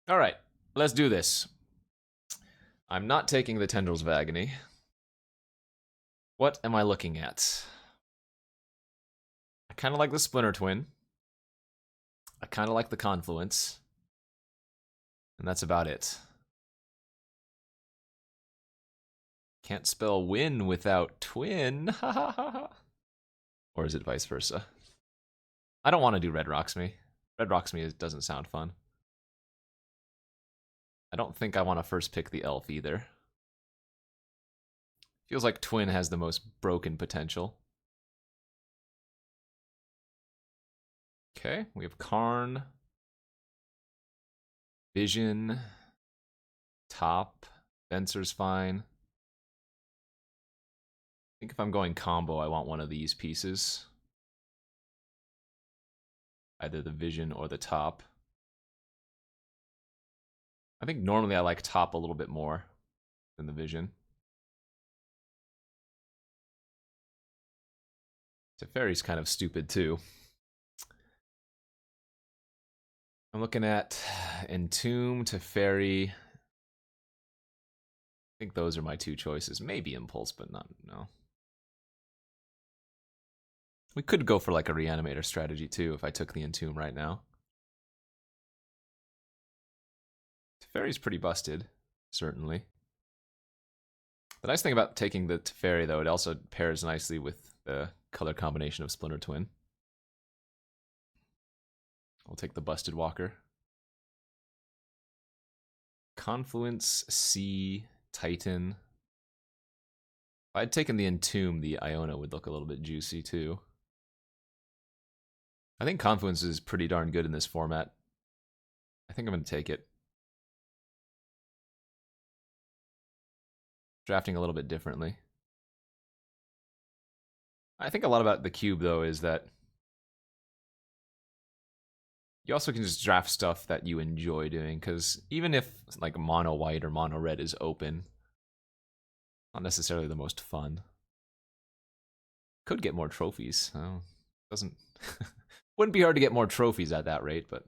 All right, let's do this. I'm not taking the Tendrils of Agony. What am I looking at? I kind of like the Splinter Twin. I kind of like the Confluence. And that's about it. Can't spell win without twin. Or is it vice versa? I don't want to do Red Rocksmith. Red Rocksmith doesn't sound fun. I don't think I want to first pick the elf either. Feels like twin has the most broken potential. Okay, we have Karn, Vision, Top, Venser's fine. I think if I'm going combo, I want one of these pieces. Either the Vision or the Top. I think normally I like Top a little bit more than the Vision. Teferi's kind of stupid too. I'm looking at Entomb, Teferi. I think those are my two choices. Maybe Impulse, but no. We could go for like a Reanimator strategy too if I took the Entomb right now. Teferi's pretty busted, certainly. The nice thing about taking the Teferi, though, it also pairs nicely with the color combination of Splinter Twin. We'll take the Busted Walker. Confluence, C, Titan. If I'd taken the Entomb, the Iona would look a little bit juicy too. I think Confluence is pretty darn good in this format. I think I'm going to take it. Drafting a little bit differently. I think a lot about the cube, though, is that you also can just draft stuff that you enjoy doing, because even if like mono white or mono red is open, not necessarily the most fun. Could get more trophies. Oh, doesn't wouldn't be hard to get more trophies at that rate, but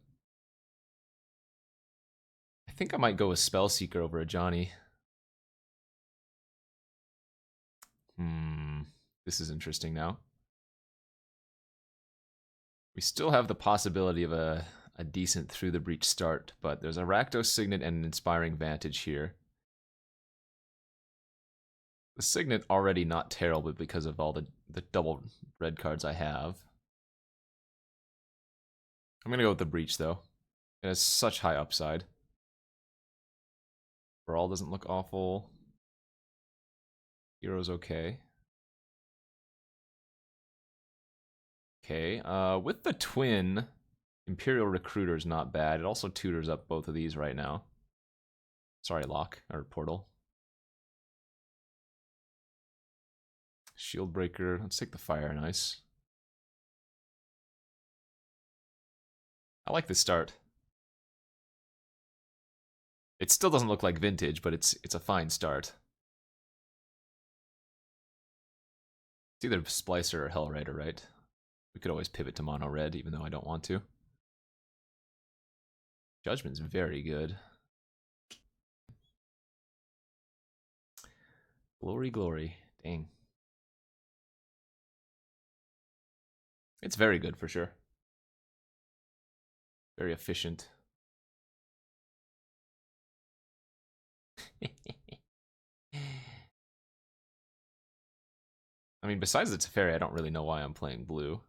I think I might go with Spellseeker over a Johnny. This is interesting now. We still have the possibility of a decent Through the Breach start, but there's a Rakdos Signet and an Inspiring Vantage here. The Signet already not terrible because of all the double red cards I have. I'm going to go with the Breach, though. It has such high upside. Brawl doesn't look awful. Hero's okay. Okay, with the Twin, Imperial Recruiter is not bad. It also tutors up both of these right now. Sorry, Lock, or Portal. Shield Breaker, let's take the Fire and Ice. I like this start. It still doesn't look like vintage, but it's a fine start. It's either Splicer or Hellrider, right? We could always pivot to mono red, even though I don't want to. Judgment's very good. Glory, glory. Dang. It's very good for sure. Very efficient. I mean, besides the Teferi, I don't really know why I'm playing blue.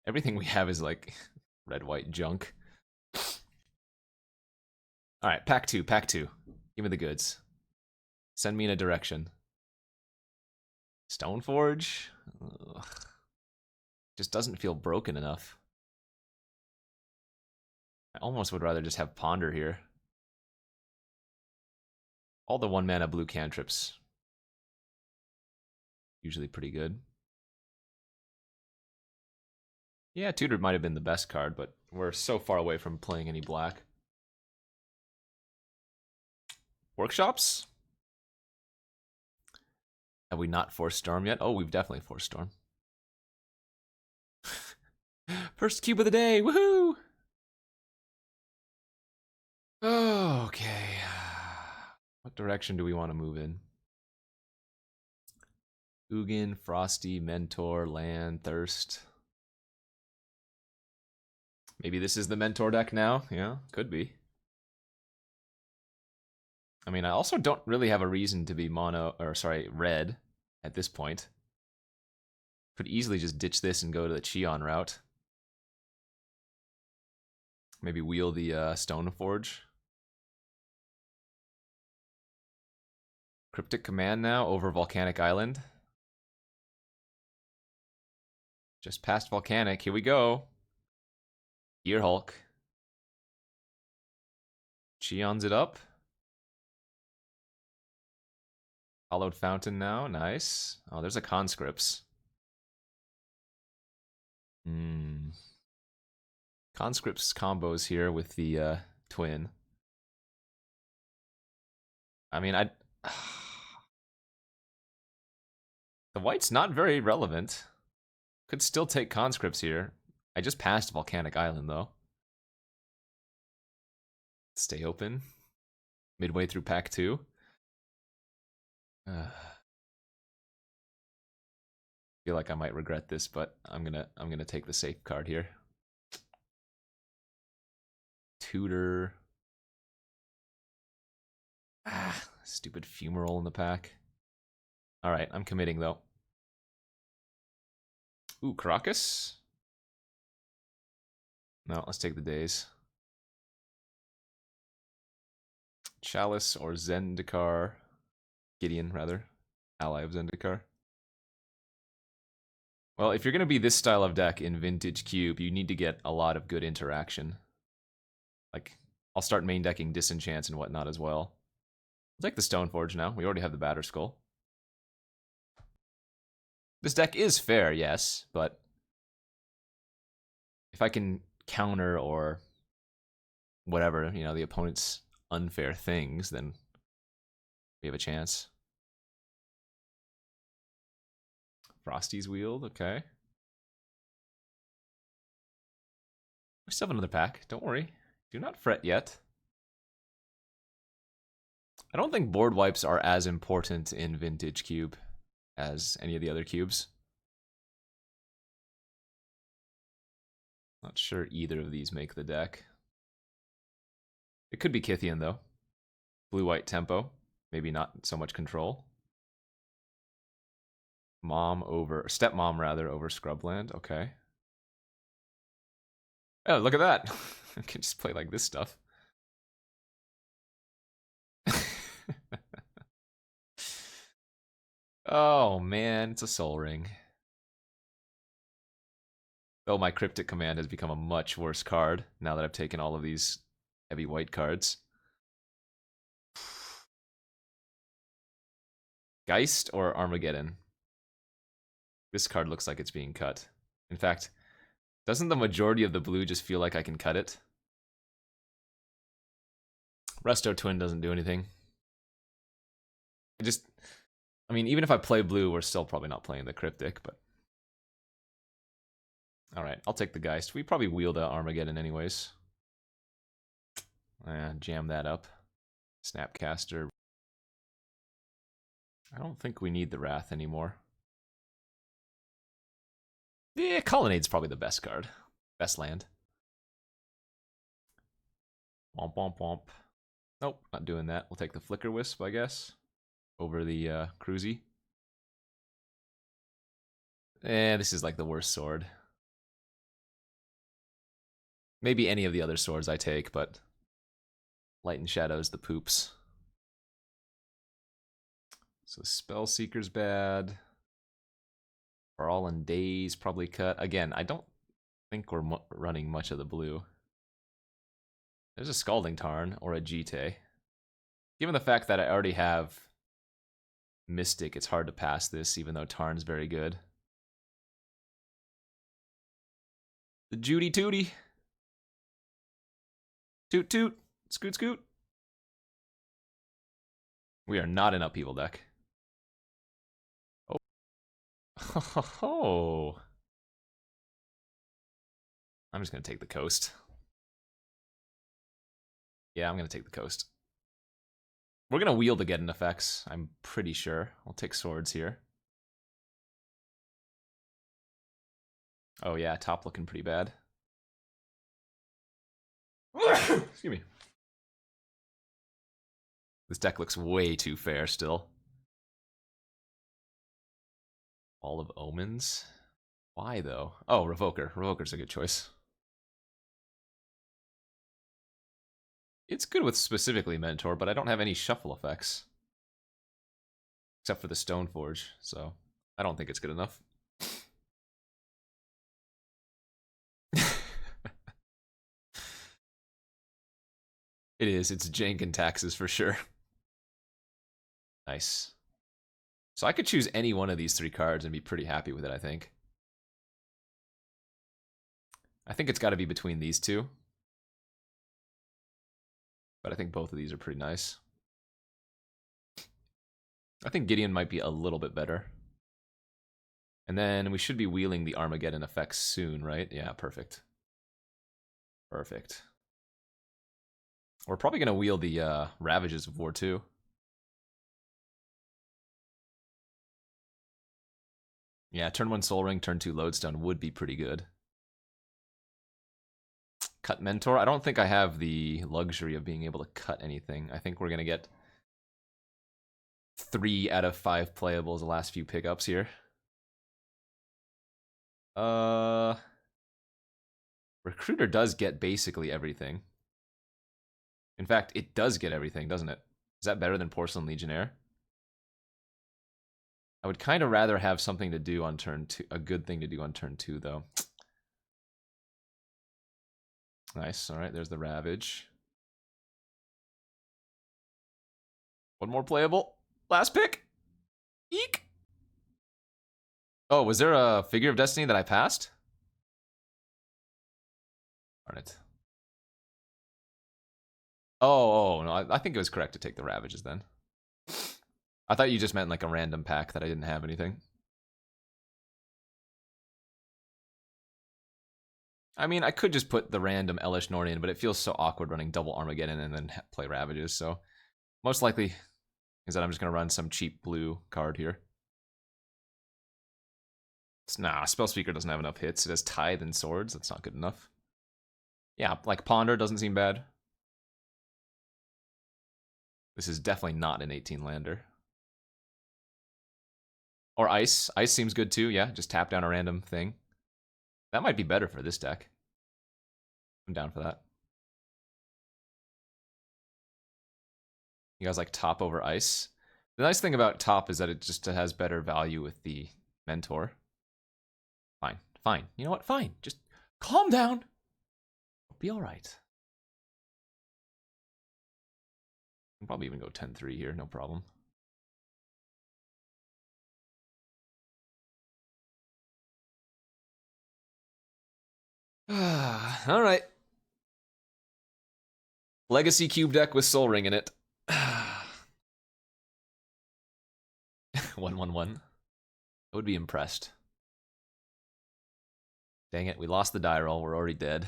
Everything we have is like red-white junk. Alright, pack two. Give me the goods. Send me in a direction. Stoneforge? Ugh. Just doesn't feel broken enough. I almost would rather just have Ponder here. All the 1-mana blue cantrips. Usually pretty good. Yeah, Tutor might have been the best card, but we're so far away from playing any black. Workshops? Have we not forced Storm yet? Oh, we've definitely forced Storm. First cube of the day, woohoo! What direction do we want to move in? Ugin, Frosty, Mentor, Land, Thirst. Maybe this is the Mentor deck now? Yeah, could be. I mean, I also don't really have a reason to be red at this point. Could easily just ditch this and go to the Cheon route. Maybe wheel the Stoneforge. Cryptic Command now over Volcanic Island. Just past Volcanic. Here we go. Gear Hulk. Cheon's it up. Hollowed Fountain now. Nice. Oh, there's a Conscripts. Conscripts combos here with the twin. I mean, the white's not very relevant. Could still take conscripts here. I just passed Volcanic Island, though. Stay open. Midway through pack 2. Feel like I might regret this, but I'm gonna take the safe card here. Tutor. Stupid fumarole in the pack. Alright, I'm committing though. Ooh, Crocus? No, let's take the days. Chalice or Zendikar. Gideon, rather. Ally of Zendikar. Well, if you're going to be this style of deck in Vintage Cube, you need to get a lot of good interaction. Like, I'll start main decking Disenchants and whatnot as well. I'll take the Stoneforge now. We already have the Batterskull. This deck is fair, yes, but if I can counter or whatever, you know, the opponent's unfair things, then we have a chance. Frosty's Wield, okay. We still have another pack, don't worry. Do not fret yet. I don't think board wipes are as important in Vintage Cube as any of the other cubes. Not sure either of these make the deck. It could be Kythian, though. Blue-white tempo. Maybe not so much control. Stepmom rather, over Scrubland. Okay. Oh, look at that. I can just play like this stuff. Oh, man, it's a Soul Ring. Oh, my Cryptic Command has become a much worse card now that I've taken all of these heavy white cards. Geist or Armageddon? This card looks like it's being cut. In fact, doesn't the majority of the blue just feel like I can cut it? Resto Twin doesn't do anything. I mean, even if I play blue, we're still probably not playing the Cryptic, but... Alright, I'll take the Geist. We probably wield the Armageddon anyways. Jam that up. Snapcaster. I don't think we need the Wrath anymore. Yeah, Colonnade's probably the best card. Best land. Womp womp womp. Nope, not doing that. We'll take the Flicker Wisp, I guess. Over the Cruzy. This is like the worst sword. Maybe any of the other swords I take, but Light and Shadow's the poops. So Spellseeker's bad. For All in Days probably cut. Again, I don't think we're running much of the blue. There's a Scalding Tarn or a Jite. Given the fact that I already have Mystic, it's hard to pass this, even though Tarn's very good. The Judy Tooty. Toot toot. Scoot scoot. We are not an upheaval deck. Oh. I'm just going to take the coast. Yeah, I'm going to take the coast. We're gonna wheel to get an effects, I'm pretty sure. I'll take swords here. Oh yeah, top looking pretty bad. Excuse me. This deck looks way too fair still. All of Omens? Why though? Oh, Revoker. Revoker's a good choice. It's good with specifically Mentor, but I don't have any shuffle effects. Except for the Stoneforge, so I don't think it's good enough. It is. It's jank and taxes for sure. Nice. So I could choose any one of these 3 cards and be pretty happy with it, I think. I think it's got to be between these 2. But I think both of these are pretty nice. I think Gideon might be a little bit better. And then we should be wheeling the Armageddon effects soon, right? Yeah, perfect. Perfect. We're probably going to wheel the Ravages of War too. Yeah, turn 1 Soul Ring, turn 2 Lodestone would be pretty good. Cut Mentor. I don't think I have the luxury of being able to cut anything. I think we're going to get 3 out of 5 playables the last few pickups here. Recruiter does get basically everything. In fact, it does get everything, doesn't it? Is that better than Porcelain Legionnaire? I would kind of rather have something to do on turn 2, a good thing to do on turn 2, though. Nice. All right, there's the Ravage. One more playable. Last pick. Eek. Oh, was there a Figure of Destiny that I passed? Darn it. Oh, no, I think it was correct to take the Ravages then. I thought you just meant like a random pack that I didn't have anything. I mean, I could just put the random Elish Nord in, but it feels so awkward running double Armageddon and then play Ravages, so most likely is that I'm just going to run some cheap blue card here. Nah, Spell Speaker doesn't have enough hits. It has Tithe and Swords. That's not good enough. Yeah, like Ponder doesn't seem bad. This is definitely not an 18-lander. Or Ice. Ice seems good too, yeah. Just tap down a random thing. That might be better for this deck. I'm down for that. You guys like Top over Ice? The nice thing about Top is that it just has better value with the Mentor. Fine, fine. You know what? Fine. Just calm down. It'll be alright. I'll probably even go 10-3 here, no problem. Alright. Legacy Cube deck with Soul Ring in it. 1/1/1. I would be impressed. Dang it, we lost the die roll. We're already dead.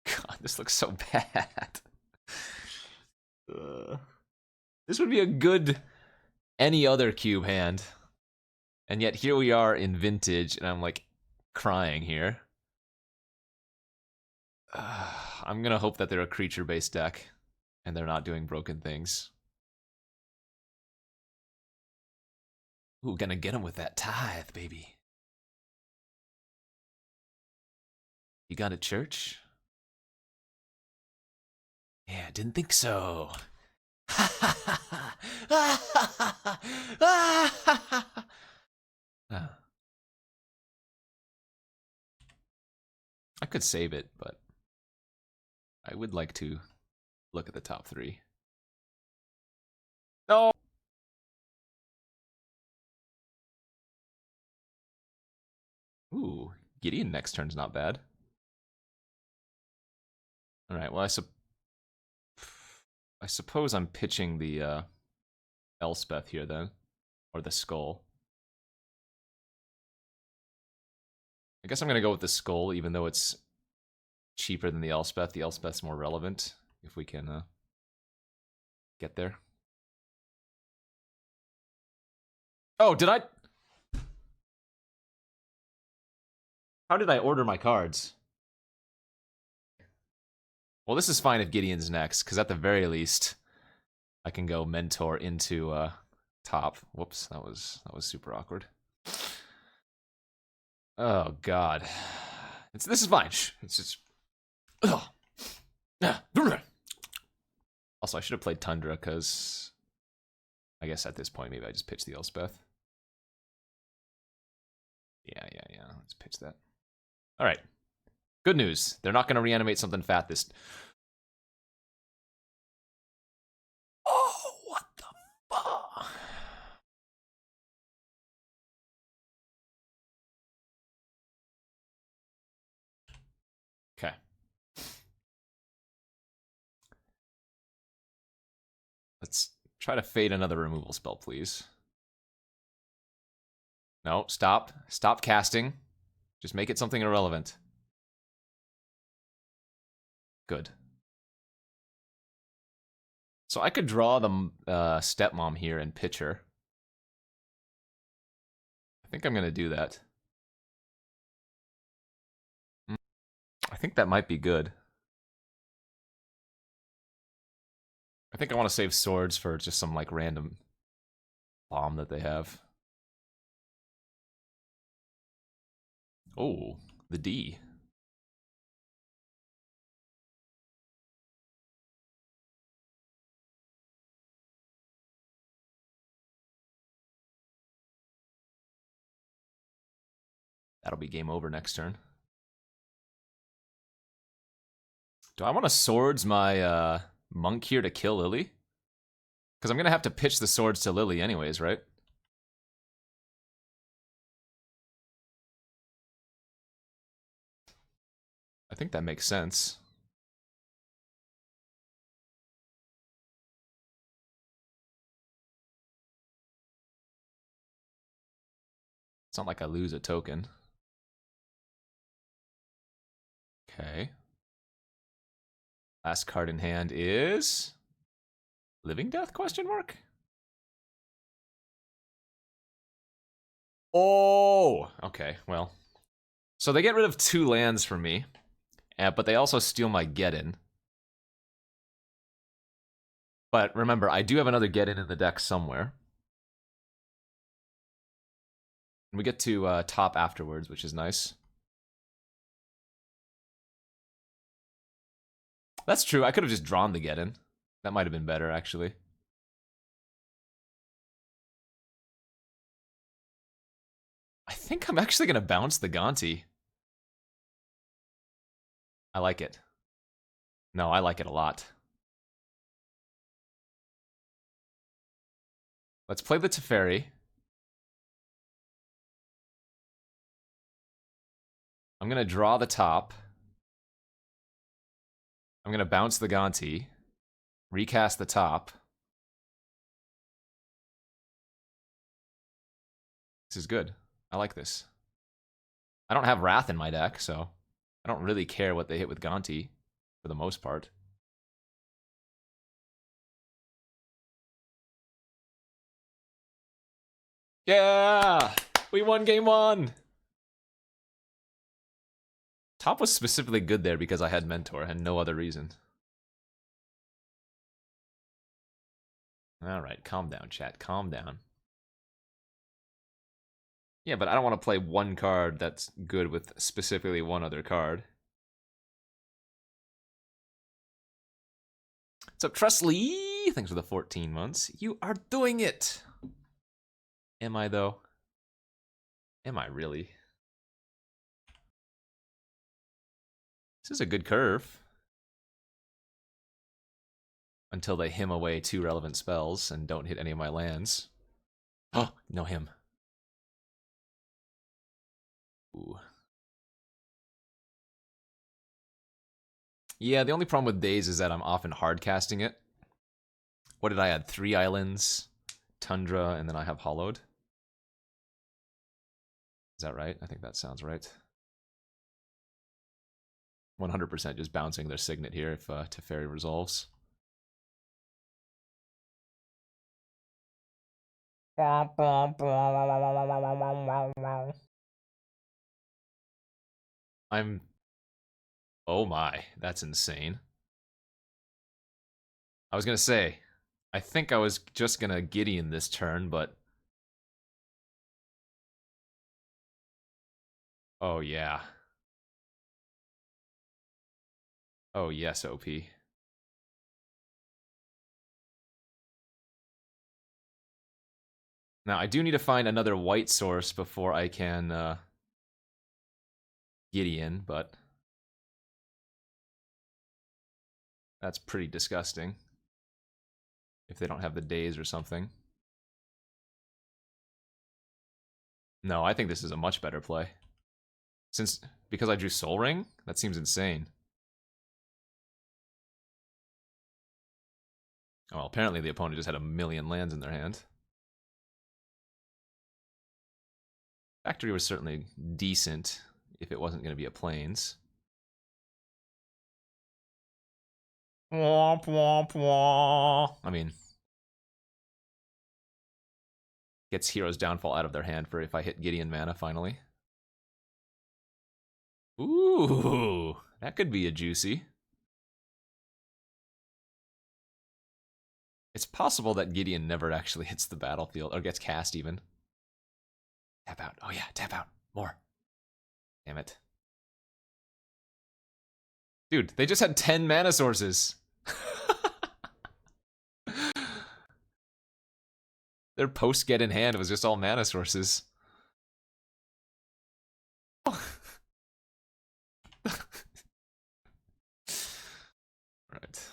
God, this looks so bad. This would be a good any other cube hand. And yet here we are in Vintage, and I'm like crying here. I'm gonna hope that they're a creature-based deck, and they're not doing broken things. Ooh, gonna get him with that Tithe, baby. You got a church? Yeah, didn't think so. I could save it, but I would like to look at the top 3. No! Ooh, Gideon next turn's not bad. Alright, well, I suppose I'm pitching the Elspeth here then, or the Skull. I guess I'm gonna go with the Skull, even though it's cheaper than the Elspeth. The Elspeth's more relevant, if we can get there. Oh, did I? How did I order my cards? Well, this is fine if Gideon's next, because at the very least, I can go mentor into top. Whoops, that was super awkward. Oh God, this is fine. It's just. Also, I should have played Tundra because I guess at this point maybe I just pitched the Elspeth. Yeah. Let's pitch that. All right. Good news. They're not going to reanimate something fat this. Oh, what the fuck? Okay. Let's try to fade another removal spell, please. No, stop. Stop casting. Just make it something irrelevant. Good. So I could draw the stepmom here and pitch her. I think I'm going to do that. I think that might be good. I think I want to save swords for just some like random bomb that they have. Oh, the D. That'll be game over next turn. Do I want to swords my monk here to kill Lily? Because I'm going to have to pitch the swords to Lily anyways, right? I think that makes sense. It's not like I lose a token. Okay. Last card in hand is Living Death question mark? Oh, okay, well. So they get rid of 2 lands for me, but they also steal my get-in. But remember, I do have another get-in in the deck somewhere. And we get to top afterwards, which is nice. That's true, I could have just drawn the get-in. That might have been better, actually. I think I'm actually going to bounce the Gonti. I like it. No, I like it a lot. Let's play the Teferi. I'm going to draw the top. I'm going to bounce the Gonti. Recast the top. This is good. I like this. I don't have Wrath in my deck, so I don't really care what they hit with Gonti, for the most part. Yeah! We won game 1! Top was specifically good there because I had Mentor and no other reason. Alright, calm down, chat. Calm down. Yeah, but I don't want to play one card that's good with specifically one other card. What's up, Tresley? Thanks for the 14 months. You are doing it! Am I, though? Am I really? This is a good curve. Until they him away 2 relevant spells and don't hit any of my lands. Oh, no him. Ooh. Yeah, the only problem with Daze is that I'm often hard casting it. What did I add? 3 islands, Tundra, and then I have Hollowed. Is that right? I think that sounds right. 100% just bouncing their Signet here if Teferi resolves. I'm... Oh my, that's insane. I was gonna say, I think I was just gonna Gideon this turn, but... Oh yeah. Oh yes, OP. Now, I do need to find another white source before I can Gideon, but... That's pretty disgusting. If they don't have the days or something. No, I think this is a much better play. Because I drew Soul Ring? That seems insane. Oh, well, apparently the opponent just had a million lands in their hand. Factory was certainly decent if it wasn't going to be a Plains. Womp womp womp. I mean, gets Hero's Downfall out of their hand for if I hit Gideon mana finally. Ooh, that could be a juicy. It's possible that Gideon never actually hits the battlefield, or gets cast even. Tap out. Oh yeah, tap out. More. Damn it. Dude, they just had 10 mana sources. Their post get in hand was just all mana sources. Right.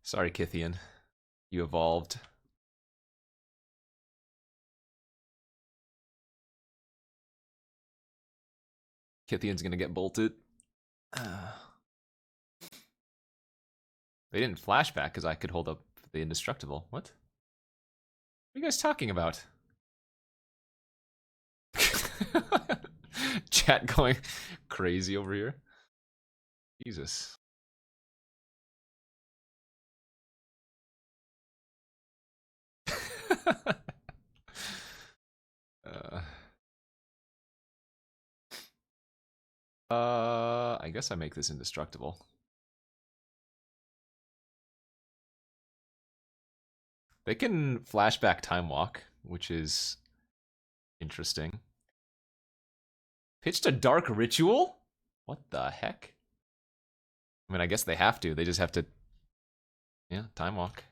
Sorry, Kithian. You evolved. Kithian's gonna get bolted. They didn't flashback because I could hold up the indestructible. What? What are you guys talking about? Chat going crazy over here. Jesus. I guess I make this indestructible. They can flashback Time Walk, which is interesting. Pitched a Dark Ritual? What the heck? I mean, I guess they have to. They just have to... Yeah, Time Walk.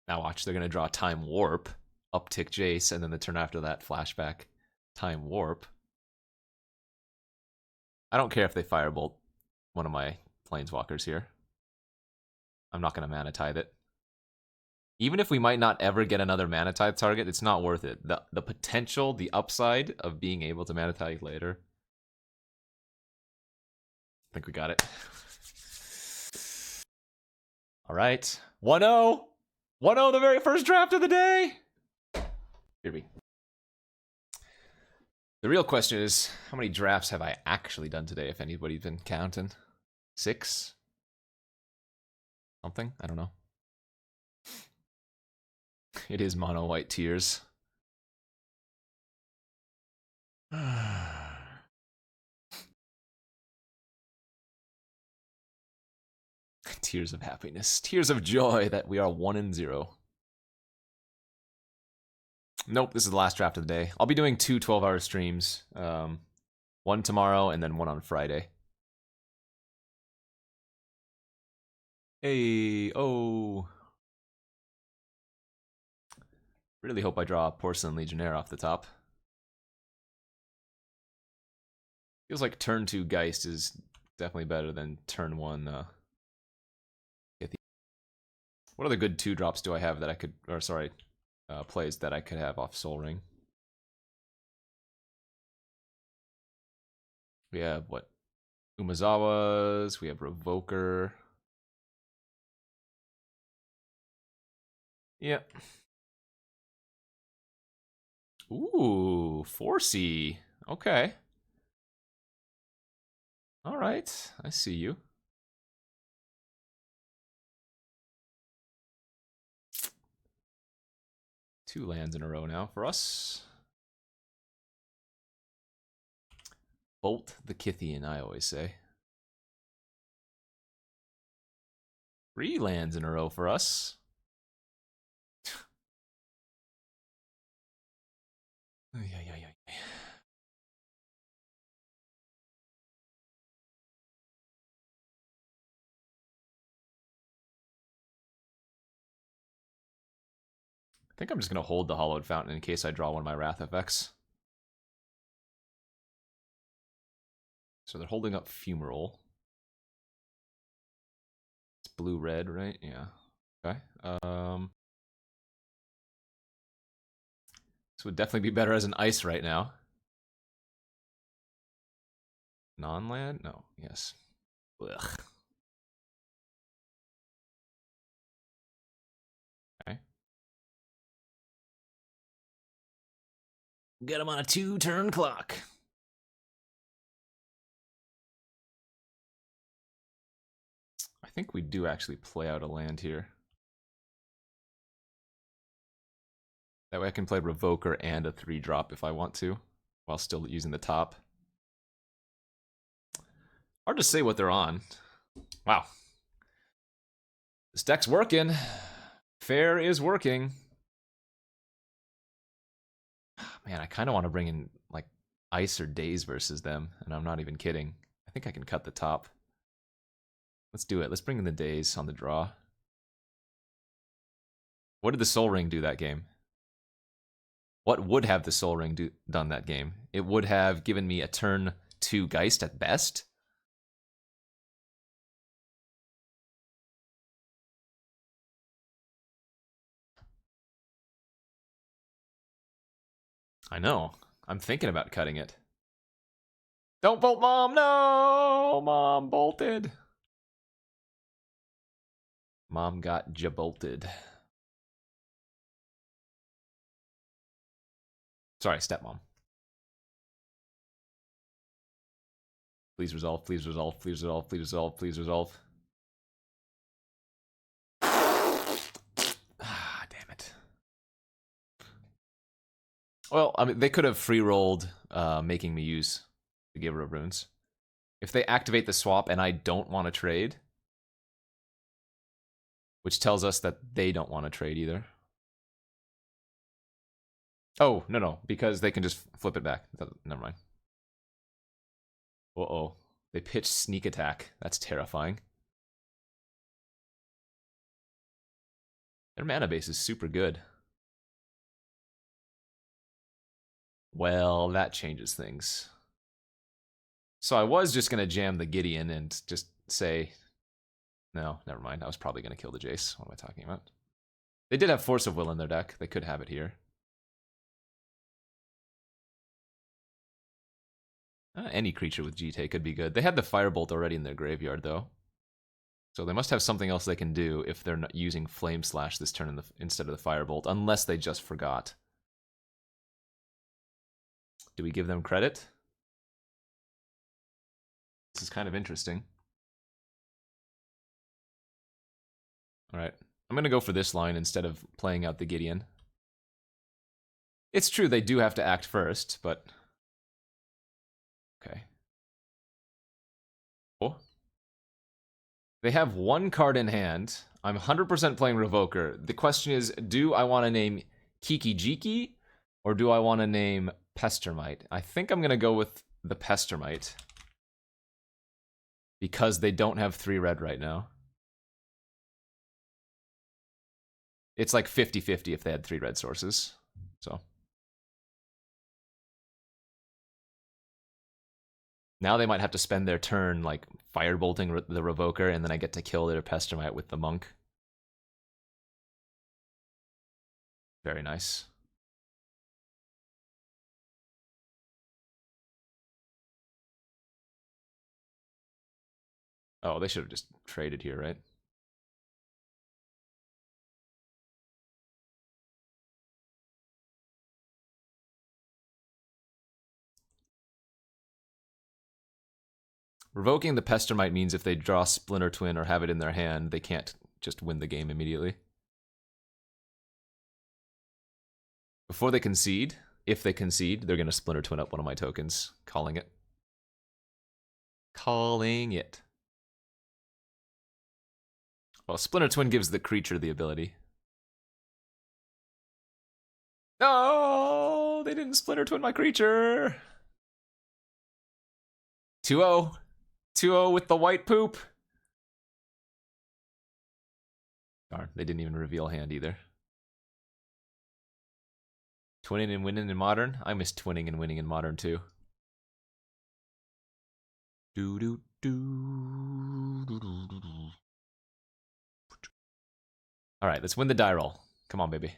Now watch, they're going to draw Time Warp, uptick Jace, and then the turn after that, flashback Time Warp. I don't care if they firebolt one of my Planeswalkers here. I'm not going to Mana Tithe it. Even if we might not ever get another Mana Tithe target, it's not worth it. The potential, the upside of being able to Mana Tithe later. I think we got it. All right. 1-0. 1-0, the very first draft of the day. Here we go. The real question is, how many drafts have I actually done today, if anybody's been counting? 6? Something? I don't know. It is mono white tears. Tears of happiness. Tears of joy that we are 1-0. Nope, this is the last draft of the day. I'll be doing 2 12-hour streams. One tomorrow and then one on Friday. Hey, oh. Really hope I draw a Porcelain Legionnaire off the top. Feels like turn 2 Geist is definitely better than turn 1 What other good 2-drops do I have that I could, or sorry, plays that I could have off Soul Ring? We have, what, Umazawa's, we have Revoker. Yeah. Ooh, 4C. Okay. All right, I see you. 2 lands in a row now for us. Bolt the Kythian, I always say. 3 lands in a row for us. I think I'm just going to hold the Hollowed Fountain in case I draw one of my Wrath effects. So they're holding up Fumarole. It's blue-red, right? Yeah. Okay. This would definitely be better as an ice right now. Non-land? No. Yes. Ugh. Okay. Get him on a 2-turn clock. I think we do actually play out a land here. That way I can play Revoker and a 3-drop if I want to, while still using the top. Hard to say what they're on. Wow. This deck's working. Fair is working. Man, I kind of want to bring in, like, Ice or Daze versus them, and I'm not even kidding. I think I can cut the top. Let's do it. Let's bring in the Daze on the draw. What did the Soul Ring do that game? What would have the Soul Ring done that game? It would have given me a turn 2 Geist at best. I know. I'm thinking about cutting it. Don't bolt, Mom! No! Mom bolted. Mom got jabolted. Sorry, stepmom. Please resolve, please resolve, please resolve, please resolve, please resolve. Ah, damn it. Well, I mean, they could have free-rolled making me use the Giver of Runes. If they activate the swap and I don't want to trade, which tells us that they don't want to trade either. Oh, no, because they can just flip it back. Never mind. Uh-oh. They pitched Sneak Attack. That's terrifying. Their mana base is super good. Well, that changes things. So I was just going to jam the Gideon and just say... No, never mind. I was probably going to kill the Jace. What am I talking about? They did have Force of Will in their deck. They could have it here. Any creature with GT could be good. They had the Firebolt already in their graveyard, though. So they must have something else they can do if they're not using Flame Slash this turn instead of the Firebolt, unless they just forgot. Do we give them credit? This is kind of interesting. Alright, I'm going to go for this line instead of playing out the Gideon. It's true they do have to act first, but... Okay. Oh. They have 1 card in hand. I'm 100% playing Revoker. The question is, do I want to name Kiki Jiki, or do I want to name Pestermite? I think I'm going to go with the Pestermite. Because they don't have 3 red right now. It's like 50-50 if they had 3 red sources. So. Now they might have to spend their turn, like, firebolting the Revoker, and then I get to kill their Pestermite with the Monk. Very nice. Oh, they should have just traded here, right? Revoking the Pestermite means if they draw Splinter Twin or have it in their hand, they can't just win the game immediately. Before they concede, if they concede, they're going to Splinter Twin up one of my tokens. Calling it. Calling it. Well, Splinter Twin gives the creature the ability. No, they didn't Splinter Twin my creature. 2-0. 2-0 with the white poop. Darn, they didn't even reveal hand either. Twinning and winning in Modern? I miss twinning and winning in Modern too. Alright, let's win the die roll. Come on, baby.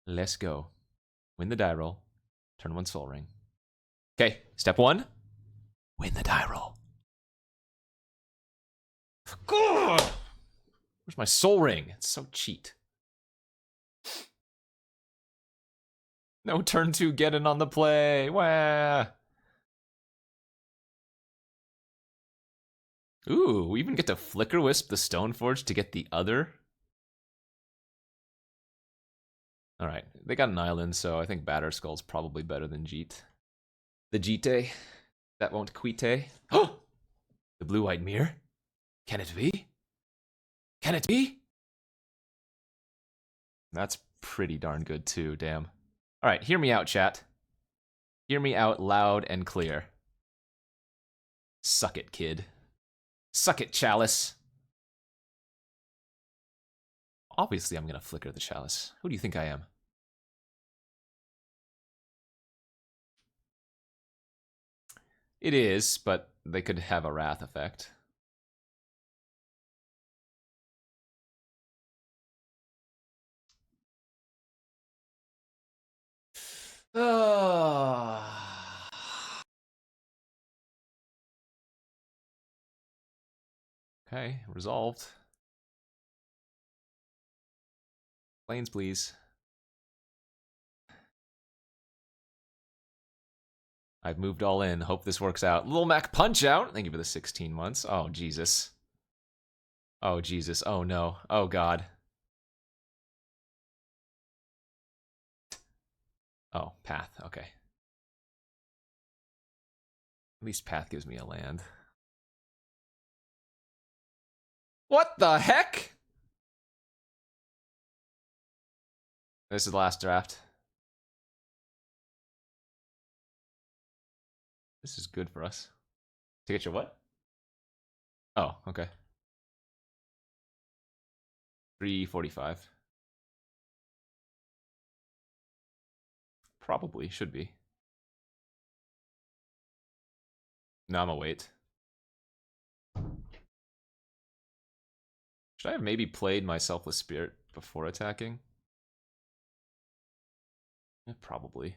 Let's go. Win the die roll. Turn 1 Soul Ring. Okay, step 1. Win the die roll. God! Where's my Soul Ring? It's so cheat. No turn 2 getting on the play. Wah. Ooh, we even get to Flicker Wisp the Stoneforge to get the other. Alright, they got an island, so I think Batter Skull's probably better than Jeet. The Jeete. That won't quite. Oh! The blue-white mirror? Can it be? Can it be? That's pretty darn good too, damn. Alright, hear me out, chat. Hear me out loud and clear. Suck it, kid. Suck it, Chalice. Obviously, I'm gonna flicker the Chalice. Who do you think I am? It is, but they could have a Wrath effect. Okay, resolved. Planes, please. I've moved all in. Hope this works out. Lil Mac Punch Out. Thank you for the 16 months. Oh, Jesus. Oh, Jesus. Oh, no. Oh, God. Oh, Path. Okay. At least Path gives me a land. What the heck? This is the last draft. This is good for us. To get your what? Oh, okay. 345. Probably, should be. No, I'm gonna wait. Should I have maybe played my Selfless Spirit before attacking? Yeah, probably.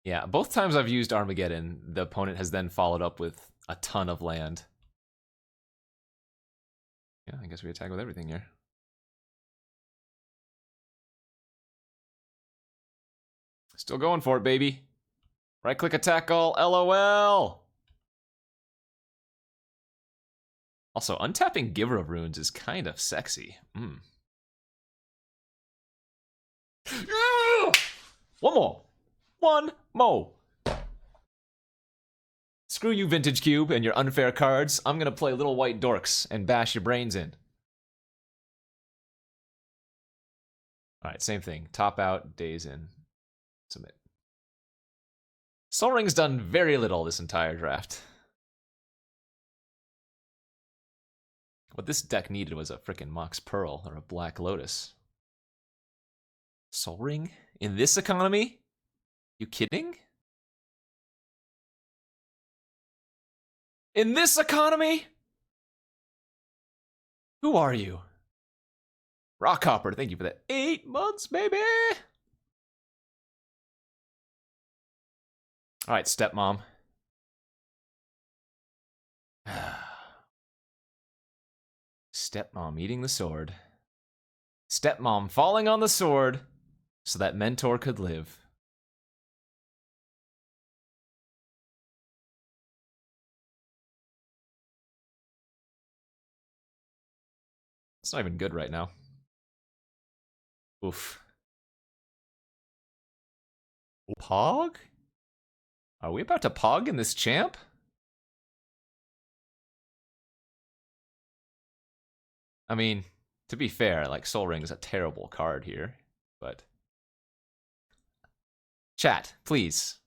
Yeah, both times I've used Armageddon, the opponent has then followed up with a ton of land. Yeah, I guess we attack with everything here. Still going for it, baby. Right-click attack all, LOL! Also, untapping Giver of Runes is kind of sexy. One more! One more! Screw you, Vintage Cube, and your unfair cards. I'm gonna play Little White Dorks and bash your brains in. Alright, same thing. Top out, days in. Submit. Sol Ring's done very little this entire draft. What this deck needed was a frickin' Mox Pearl or a Black Lotus. Sol Ring? In this economy? You kidding? In this economy? Who are you? Rockhopper, thank you for that. 8 months, baby! Alright, stepmom. Stepmom eating the sword. Stepmom falling on the sword so that Mentor could live. It's not even good right now. Oof. Pog? Are we about to pog in this champ? I mean, to be fair, like, Sol Ring is a terrible card here, but... Chat, please.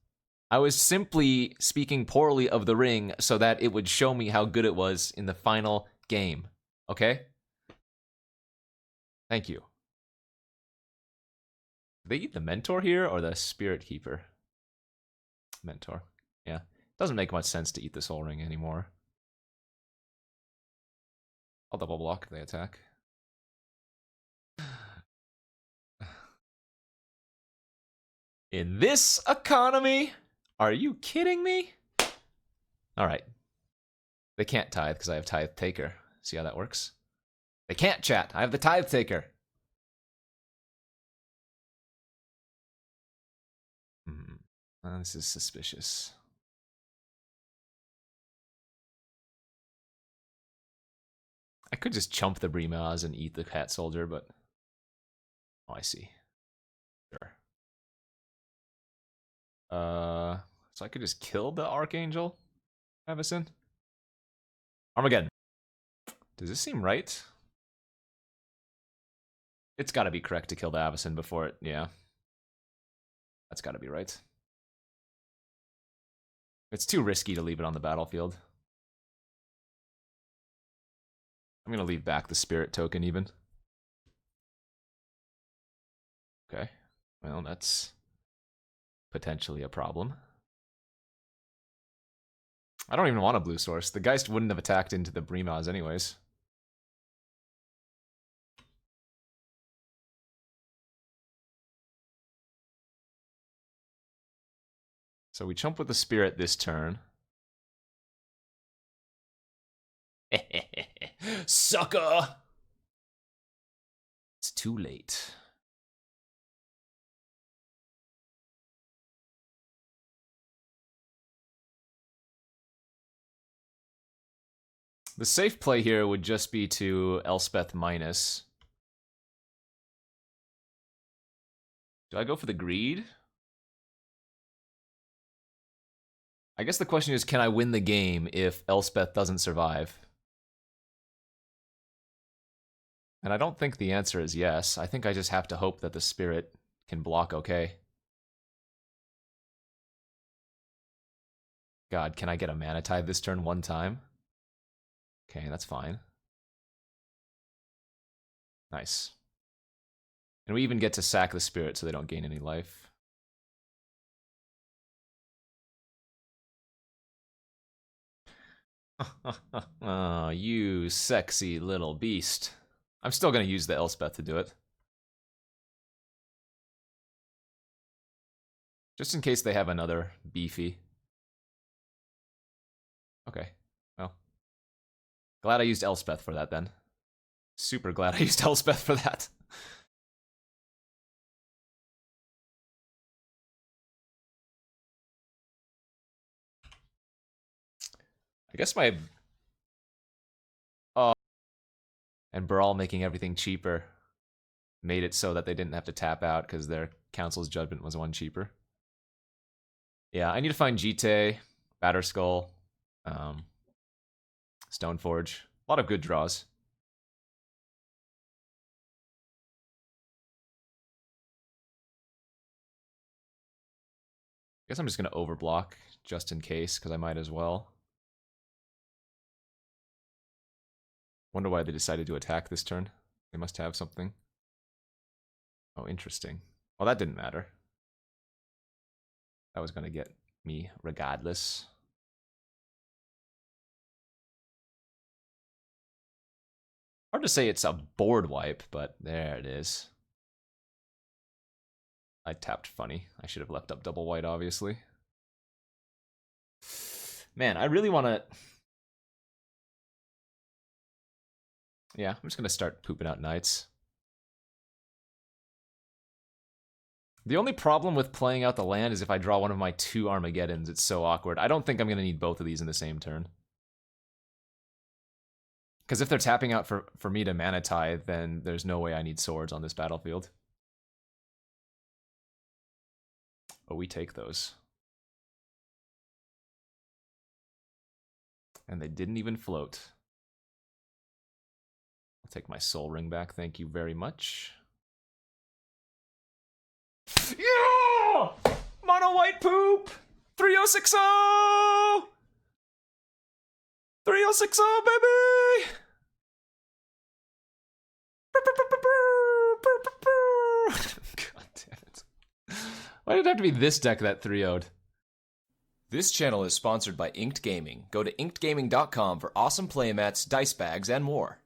I was simply speaking poorly of the ring so that it would show me how good it was in the final game, okay? Thank you. Do they eat the Mentor here or the Spirit Keeper? Mentor. Yeah. Doesn't make much sense to eat the Soul Ring anymore. I'll double block if they attack. In this economy? Are you kidding me? Alright. They can't tithe because I have Tithe Taker. See how that works? They can't, chat. I have the Tithe Taker. This is suspicious. I could just chump the Brimaz and eat the Cat Soldier, but... Oh, I see. Sure. So I could just kill the Archangel? Avacyn? Armageddon. Does this seem right? It's gotta be correct to kill the Avacyn before it, yeah. That's gotta be right. It's too risky to leave it on the battlefield. I'm gonna leave back the Spirit token even. Okay. Well, that's potentially a problem. I don't even want a blue source. The Geist wouldn't have attacked into the Brimaz anyways. So we chump with the Spirit this turn. Sucker! It's too late. The safe play here would just be to Elspeth minus. Do I go for the greed? I guess the question is, can I win the game if Elspeth doesn't survive? And I don't think the answer is yes. I think I just have to hope that the Spirit can block okay. God, can I get a Mana Tithe this turn one time? Okay, that's fine. Nice. And we even get to sack the Spirit so they don't gain any life. Oh, you sexy little beast. I'm still going to use the Elspeth to do it. Just in case they have another beefy. Okay, well. Glad I used Elspeth for that then. Super glad I used Elspeth for that. I guess my... Oh. And Brawl making everything cheaper made it so that they didn't have to tap out because their Council's Judgment was one cheaper. Yeah, I need to find Jite, Batterskull, Stoneforge. A lot of good draws. I guess I'm just going to overblock just in case, because I might as well. Wonder why they decided to attack this turn. They must have something. Oh, interesting. Well, that didn't matter. That was going to get me regardless. Hard to say it's a board wipe, but there it is. I tapped funny. I should have left up double white, obviously. Man, I really want to... Yeah, I'm just going to start pooping out knights. The only problem with playing out the land is if I draw one of my two Armageddons, it's so awkward. I don't think I'm going to need both of these in the same turn. Because if they're tapping out for me to mana tithe, then there's no way I need swords on this battlefield. Oh, we take those. And they didn't even float. I'll take my soul ring back, thank you very much. Yeah! Mono white poop! 3060! 3060, baby! God damn it. Why did it have to be this deck that 3-0'd? This channel is sponsored by Inked Gaming. Go to inkedgaming.com for awesome playmats, dice bags, and more.